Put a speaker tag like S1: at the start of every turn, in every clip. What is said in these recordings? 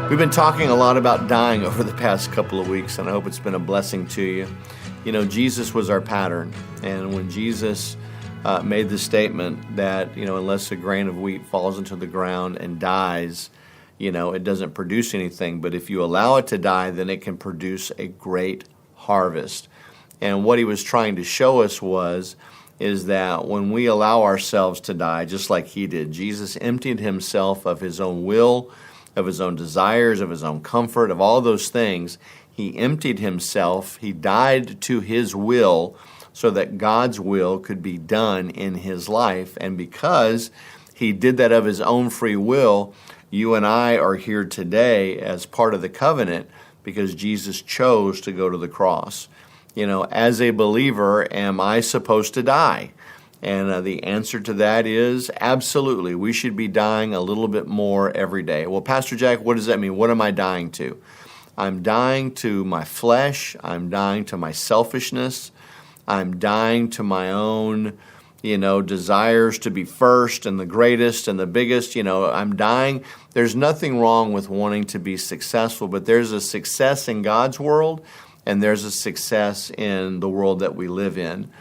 S1: We've been talking a lot about dying over the past couple of weeks, and I hope it's been a blessing to you. You know, Jesus was our pattern, and when Jesus made the statement that, unless a grain of wheat falls into the ground and dies, it doesn't produce anything, but if you allow it to die, then it can produce a great harvest. And what he was trying to show us is that when we allow ourselves to die, just like he did, Jesus emptied himself of his own will, of his own desires, of his own comfort, of all those things. He emptied himself. He died to his will so that God's will could be done in his life. And because he did that of his own free will, you and I are here today as part of the covenant because Jesus chose to go to the cross. As a believer, am I supposed to die? And the answer to that is absolutely. We should be dying a little bit more every day. Well, Pastor Jack, what does that mean? What am I dying to? I'm dying to my flesh. I'm dying to my selfishness. I'm dying to my own, desires to be first and the greatest and the biggest. I'm dying. There's nothing wrong with wanting to be successful, but there's a success in God's world and there's a success in the world that we live in.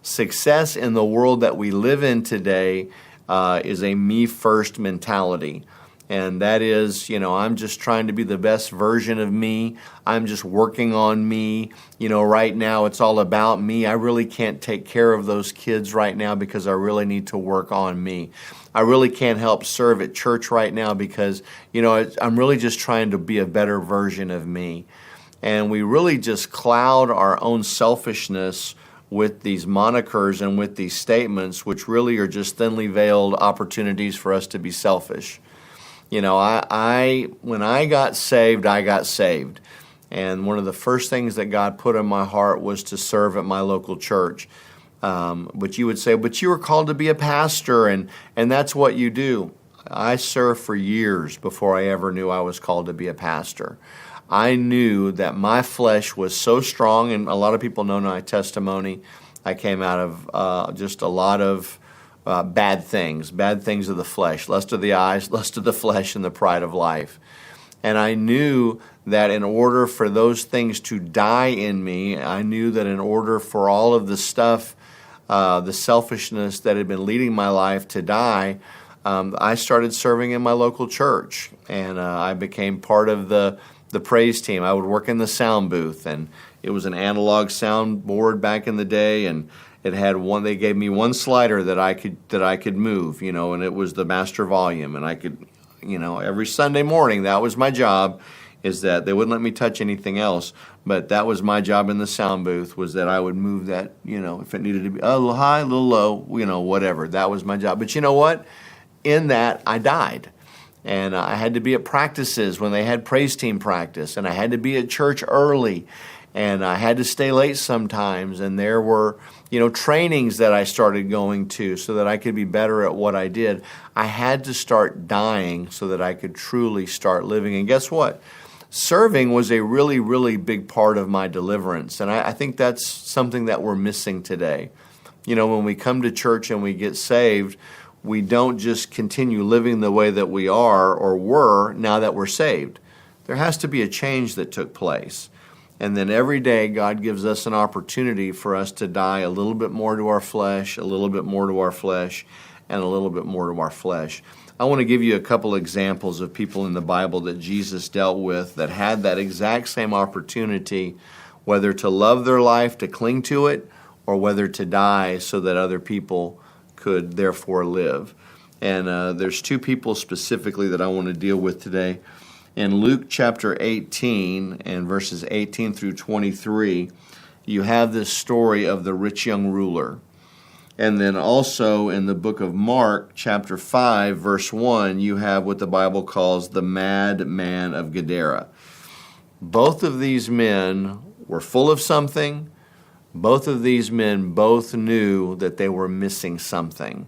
S1: Success in the world that we live in today is a me-first mentality. And that is, I'm just trying to be the best version of me. I'm just working on me. Right now it's all about me. I really can't take care of those kids right now because I really need to work on me. I really can't help serve at church right now because, I'm really just trying to be a better version of me. And we really just cloud our own selfishness with these monikers and with these statements, which really are just thinly veiled opportunities for us to be selfish. When I got saved, I got saved. And one of the first things that God put in my heart was to serve at my local church. But you would say, but you were called to be a pastor, and that's what you do. I served for years before I ever knew I was called to be a pastor. I knew that my flesh was so strong, and a lot of people know my testimony. I came out of just a lot of bad things of the flesh, lust of the eyes, lust of the flesh, and the pride of life. And I knew that in order for those things to die in me, I knew that in order for all of the stuff, the selfishness that had been leading my life to die, I started serving in my local church, and I became part of the praise team. I would work in the sound booth, and it was an analog sound board back in the day, and it had they gave me one slider that I could move, and it was the master volume, and I could, every Sunday morning, that was my job, is that they wouldn't let me touch anything else, but that was my job in the sound booth, was that I would move that, if it needed to be a little high, a little low, whatever. That was my job. But you know what? In that, I died. And I had to be at practices when they had praise team practice, and I had to be at church early, and I had to stay late sometimes, and there were, trainings that I started going to so that I could be better at what I did. I had to start dying so that I could truly start living. And guess what? Serving was a really, really big part of my deliverance, and I think that's something that we're missing today. When we come to church and we get saved, we don't just continue living the way that we are or were now that we're saved. There has to be a change that took place. And then every day God gives us an opportunity for us to die a little bit more to our flesh, a little bit more to our flesh, and a little bit more to our flesh. I want to give you a couple examples of people in the Bible that Jesus dealt with that had that exact same opportunity, whether to love their life, to cling to it, or whether to die so that other people could therefore live. And there's two people specifically that I want to deal with today. In Luke chapter 18 and verses 18 through 23, you have this story of the rich young ruler. And then also in the book of Mark chapter 5 verse 1, you have what the Bible calls the mad man of Gadara. Both of these men were full of something. Both of these men both knew that they were missing something.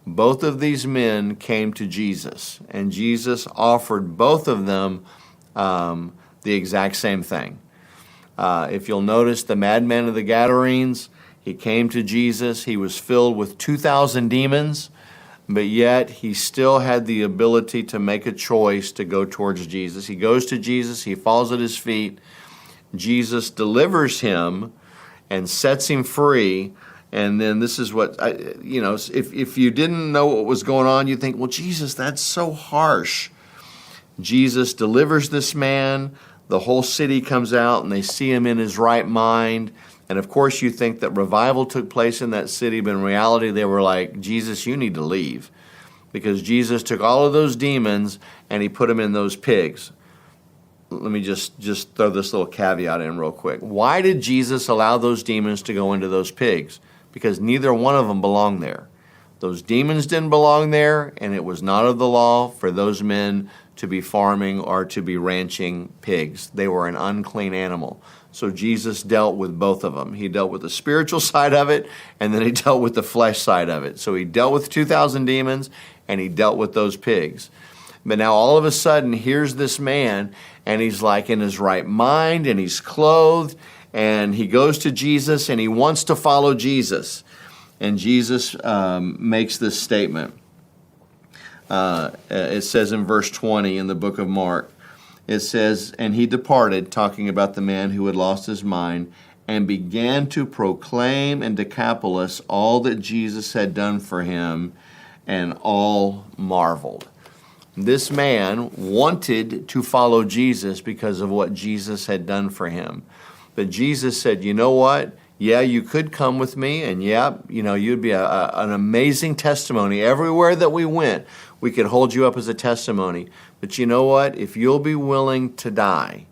S1: Both of these men came to Jesus, and Jesus offered both of them the exact same thing. If you'll notice, the madman of the Gadarenes, he came to Jesus. He was filled with 2,000 demons. but yet he still had the ability to make a choice to go towards Jesus. He goes to Jesus, he falls at his feet. Jesus delivers him and sets him free. And then this is what, if you didn't know what was going on, you'd think, well, Jesus, that's so harsh. Jesus delivers this man. The whole city comes out and they see him in his right mind. And of course, you think that revival took place in that city, but in reality, they were like, Jesus, you need to leave. Because Jesus took all of those demons and he put them in those pigs. Let me just throw this little caveat in real quick. Why did Jesus allow those demons to go into those pigs? Because neither one of them belonged there. Those demons didn't belong there, and it was not of the law for those men to be farming or to be ranching pigs. They were an unclean animal. So Jesus dealt with both of them. He dealt with the spiritual side of it, and then he dealt with the flesh side of it. So he dealt with 2,000 demons, and he dealt with those pigs. But now all of a sudden, here's this man, and he's like in his right mind, and he's clothed, and he goes to Jesus, and he wants to follow Jesus. And Jesus makes this statement. It says in verse 20 in the book of Mark, it says, and he departed, talking about the man who had lost his mind, and began to proclaim in Decapolis all that Jesus had done for him, and all marveled. This man wanted to follow Jesus because of what Jesus had done for him. But Jesus said, you know what? Yeah, you could come with me, and yeah, you'd be an amazing testimony. Everywhere that we went, we could hold you up as a testimony. But you know what? If you'll be willing to die,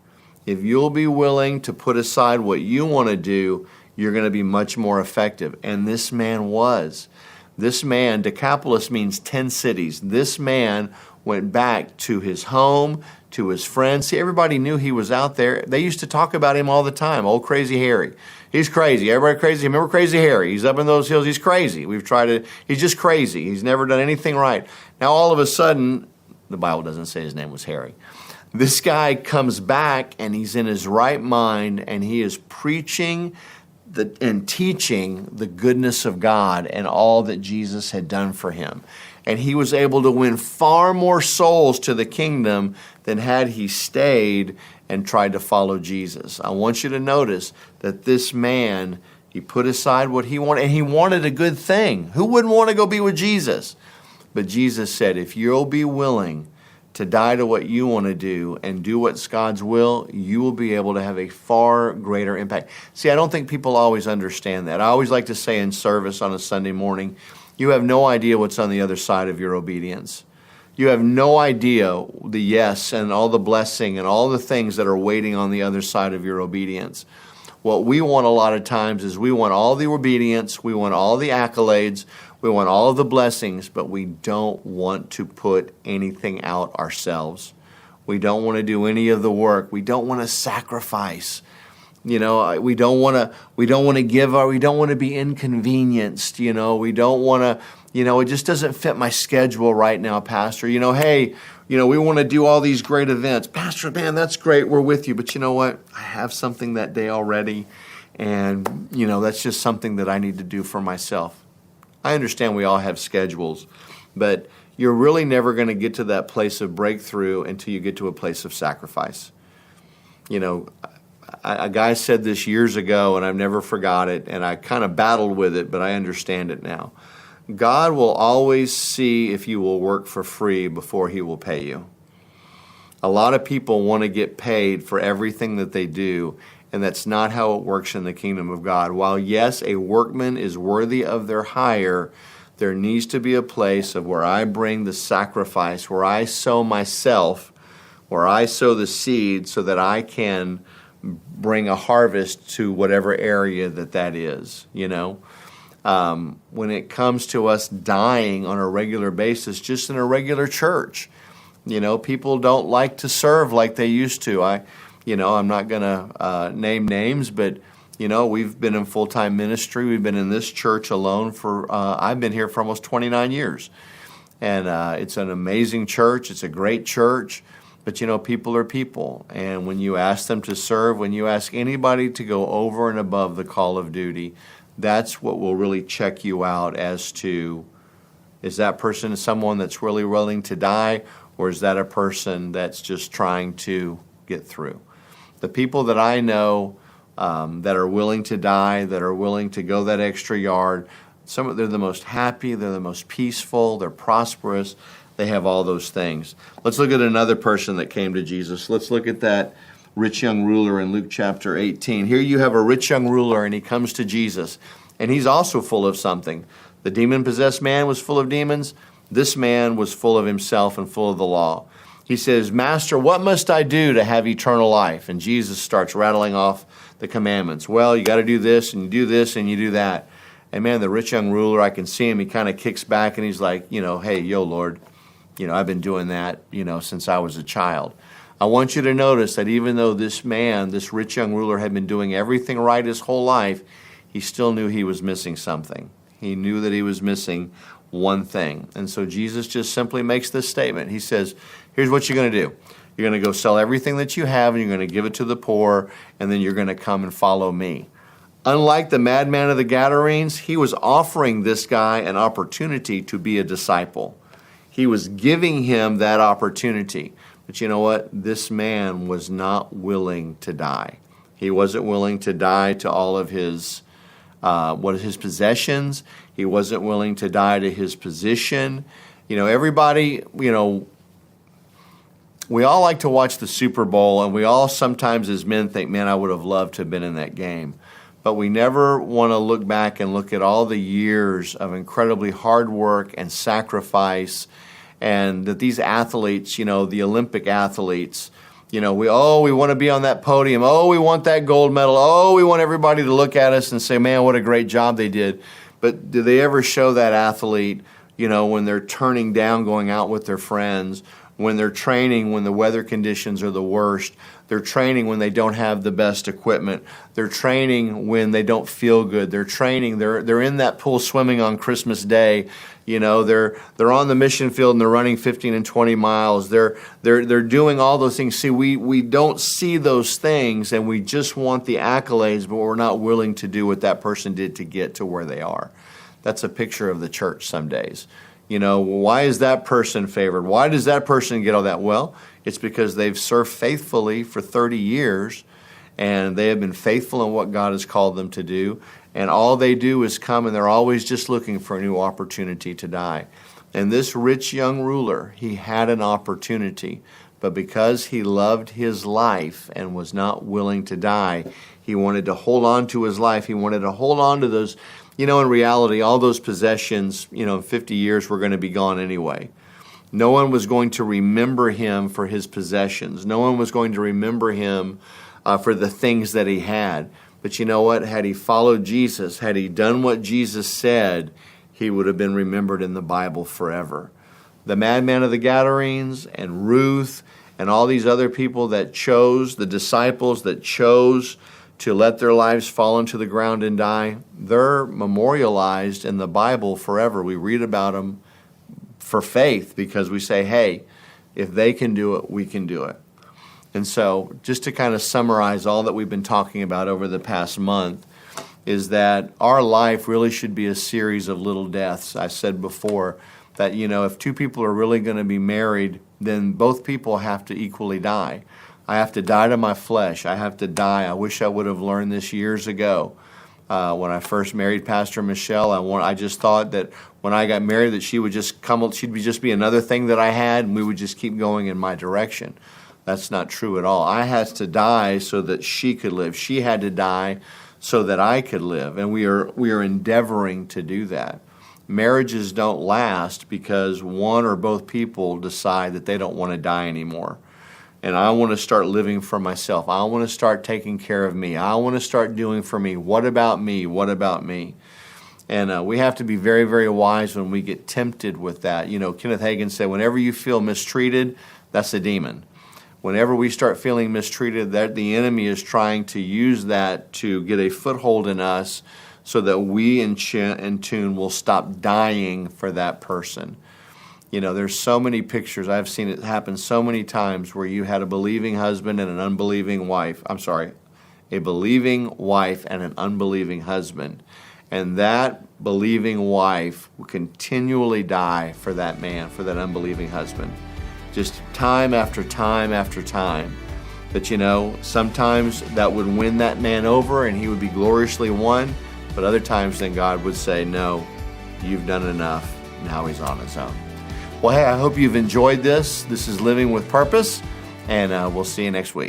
S1: if you'll be willing to put aside what you want to do, you're going to be much more effective. And this man was. This man, Decapolis means 10 cities. This man went back to his home, to his friends. See, everybody knew he was out there. They used to talk about him all the time. Old Crazy Harry. He's crazy. Everybody crazy. Remember Crazy Harry? He's up in those hills. He's crazy. He's just crazy. He's never done anything right. Now, all of a sudden, the Bible doesn't say his name was Harry. This guy comes back, and he's in his right mind, and he is preaching and teaching the goodness of God and all that Jesus had done for him. And he was able to win far more souls to the kingdom than had he stayed and tried to follow Jesus. I want you to notice that this man, he put aside what he wanted, and he wanted a good thing. Who wouldn't want to go be with Jesus? But Jesus said, if you'll be willing to die to what you want to do and do what's God's will, you will be able to have a far greater impact. See, I don't think people always understand that. I always like to say in service on a Sunday morning, you have no idea what's on the other side of your obedience. You have no idea the yes and all the blessing and all the things that are waiting on the other side of your obedience. What we want a lot of times is we want all the obedience, we want all the accolades, we want all of the blessings, but we don't want to put anything out ourselves. We don't want to do any of the work. We don't want to sacrifice. We don't want to give, or we don't want to be inconvenienced. We don't want to, it just doesn't fit my schedule right now, Pastor. Hey, we want to do all these great events. Pastor, man, that's great. We're with you. But you know what? I have something that day already. And, that's just something that I need to do for myself. I understand we all have schedules, but you're really never going to get to that place of breakthrough until you get to a place of sacrifice. A guy said this years ago, and I've never forgot it, and I kind of battled with it, but I understand it now. God will always see if you will work for free before he will pay you. A lot of people want to get paid for everything that they do, and that's not how it works in the kingdom of God. While, yes, a workman is worthy of their hire, there needs to be a place of where I bring the sacrifice, where I sow myself, where I sow the seed so that I can bring a harvest to whatever area that is, When it comes to us dying on a regular basis, just in a regular church, people don't like to serve like they used to. I'm not going to name names, but, we've been in full-time ministry. We've been in this church alone I've been here for almost 29 years. And it's an amazing church. It's a great church. But, people are people. And when you ask them to serve, when you ask anybody to go over and above the call of duty, that's what will really check you out as to Is that person someone that's really willing to die, or is that a person that's just trying to get through? The people that I know that are willing to die, that are willing to go that extra yard, they're the most happy, they're the most peaceful, they're prosperous, they have all those things. Let's look at another person that came to Jesus. Let's look at that rich young ruler in Luke chapter 18. Here you have a rich young ruler, and he comes to Jesus, and he's also full of something. The demon-possessed man was full of demons. This man was full of himself and full of the law. He says, Master, what must I do to have eternal life? And Jesus starts rattling off the commandments. Well, you got to do this, and you do this, and you do that. And man, the rich young ruler, I can see him, he kind of kicks back, and he's like, hey, yo, Lord, I've been doing that, since I was a child. I want you to notice that even though this man, this rich young ruler, had been doing everything right his whole life, he still knew he was missing something. He knew that he was missing one thing. And so Jesus just simply makes this statement. He says, here's what you're going to do. You're going to go sell everything that you have, and you're going to give it to the poor, and then you're going to come and follow me. Unlike the madman of the Gadarenes, he was offering this guy an opportunity to be a disciple. He was giving him that opportunity. But you know what? This man was not willing to die. He wasn't willing to die to all of his his possessions. He wasn't willing to die to his position. Everybody, we all like to watch the Super Bowl, and we all sometimes as men think, man, I would have loved to have been in that game. But we never want to look back and look at all the years of incredibly hard work and sacrifice, and that these athletes, the Olympic athletes, we want to be on that podium. Oh, we want that gold medal. Oh, we want everybody to look at us and say, man, what a great job they did. But do they ever show that athlete, when they're turning down going out with their friends, when they're training when the weather conditions are the worst, they're training when they don't have the best equipment, they're training when they don't feel good, they're training, they're in that pool swimming on Christmas Day, they're on the mission field and they're running 15 and 20 miles, they're doing all those things. See, we don't see those things, and we just want the accolades, but we're not willing to do what that person did to get to where they are. That's a picture of the church some days. Why is that person favored? Why does that person get all that? Well, it's because they've served faithfully for 30 years, and they have been faithful in what God has called them to do, and all they do is come, and they're always just looking for a new opportunity to die. And this rich young ruler, he had an opportunity, but because he loved his life and was not willing to die, he wanted to hold on to his life. He wanted to hold on to those. In reality, all those possessions, in 50 years were going to be gone anyway. No one was going to remember him for his possessions. No one was going to remember him for the things that he had. But you know what? Had he followed Jesus, had he done what Jesus said, he would have been remembered in the Bible forever. The madman of the Gadarenes and Ruth and all these other people that chose, the disciples that chose to let their lives fall into the ground and die, they're memorialized in the Bible forever. We read about them for faith because we say, hey, if they can do it, we can do it. And so just to kind of summarize all that we've been talking about over the past month is that our life really should be a series of little deaths. I said before that, if two people are really going to be married, then both people have to equally die. I have to die to my flesh. I have to die. I wish I would have learned this years ago. When I first married Pastor Michelle, I just thought that when I got married that she would just come, she'd just be another thing that I had, and we would just keep going in my direction. That's not true at all. I had to die so that she could live. She had to die so that I could live, and we are endeavoring to do that. Marriages don't last because one or both people decide that they don't want to die anymore. And I want to start living for myself. I want to start taking care of me. I want to start doing for me. What about me? What about me? And we have to be very, very wise when we get tempted with that. Kenneth Hagin said, whenever you feel mistreated, that's a demon. Whenever we start feeling mistreated, that the enemy is trying to use that to get a foothold in us so that we in tune will stop dying for that person. There's so many pictures. I've seen it happen so many times where you had a believing husband and an unbelieving wife. A believing wife and an unbelieving husband. And that believing wife would continually die for that man, for that unbelieving husband. Just time after time after time. But sometimes that would win that man over and he would be gloriously won. But other times then God would say, no, you've done enough. Now he's on his own. Well, hey, I hope you've enjoyed this. This is Living with Purpose, and we'll see you next week.